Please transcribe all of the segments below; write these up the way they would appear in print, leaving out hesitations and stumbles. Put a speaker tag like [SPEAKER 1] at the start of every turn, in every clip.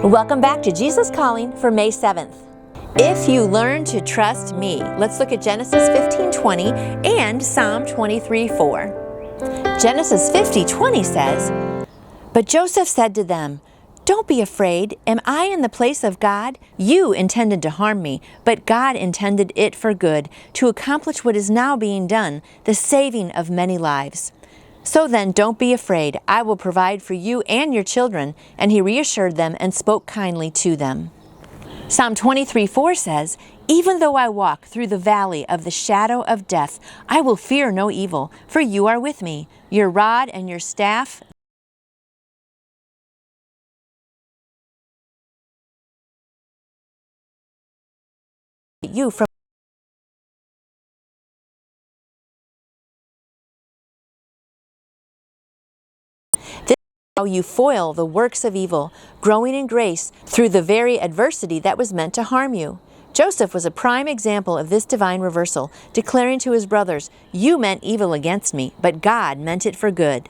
[SPEAKER 1] Welcome back to Jesus Calling for May 7th. If you learn to trust me, let's look at Genesis 15:20 and Psalm 23:4. Genesis 50:20 says, "But Joseph said to them, 'Don't be afraid. Am I in the place of God? You intended to harm me, but God intended it for good, to accomplish what is now being done, the saving of many lives. So then, don't be afraid. I will provide for you and your children.' And he reassured them and spoke kindly to them." Psalm 23:4 says, "Even though I walk through the valley of the shadow of death, I will fear no evil, for you are with me. Your rod and your staff, you from this is how you foil the works of evil, growing in grace through the very adversity that was meant to harm you." Joseph was a prime example of this divine reversal, declaring to his brothers, "You meant evil against me, but God meant it for good."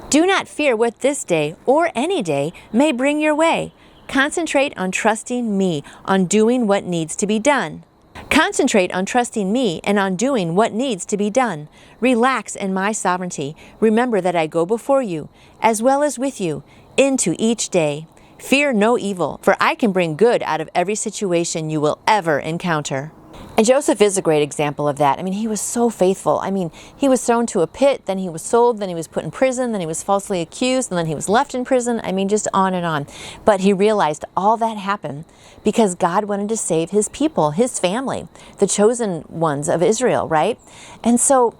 [SPEAKER 1] Do not fear what this day or any day may bring your way. Concentrate on trusting me, on doing what needs to be done. Concentrate on trusting me and on doing what needs to be done. Relax in my sovereignty. Remember that I go before you, as well as with you, into each day. Fear no evil, for I can bring good out of every situation you will ever encounter. And Joseph is a great example of that. I mean, he was so faithful. I mean, he was thrown to a pit, then he was sold, then he was put in prison, then he was falsely accused, and then he was left in prison. I mean, just on and on. But he realized all that happened because God wanted to save his people, his family, the chosen ones of Israel, right? And so,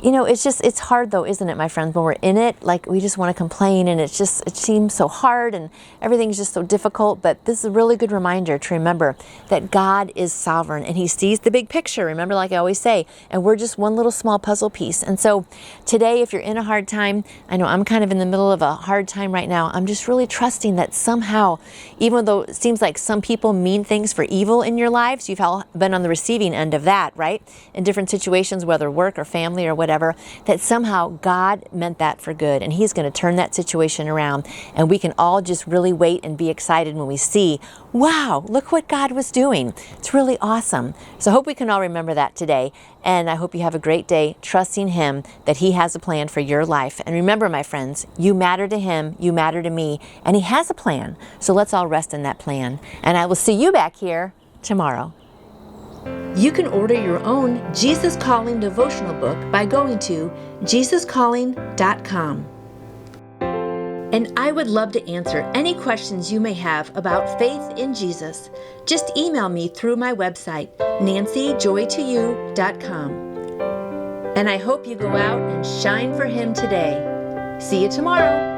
[SPEAKER 1] you know, it's hard though, isn't it, my friends, when we're in it, like we just want to complain and it seems so hard and everything's just so difficult. But this is a really good reminder to remember that God is sovereign and he sees the big picture. Remember, like I always say, and we're just one little small puzzle piece. And so today, if you're in a hard time, I know I'm kind of in the middle of a hard time right now. I'm just really trusting that somehow, even though it seems like some people mean things for evil in your lives, you've all been on the receiving end of that, right? In different situations, whether work or family or whatever, that somehow God meant that for good and he's going to turn that situation around, and we can all just really wait and be excited when we see, wow, look what God was doing. It's really awesome. So I hope we can all remember that today, and I hope you have a great day trusting him that he has a plan for your life. And remember, my friends, you matter to him, you matter to me, and he has a plan. So let's all rest in that plan, and I will see you back here tomorrow. You can order your own Jesus Calling devotional book by going to jesuscalling.com. And I would love to answer any questions you may have about faith in Jesus. Just email me through my website, nancyjoytoyou.com. And I hope you go out and shine for him today. See you tomorrow.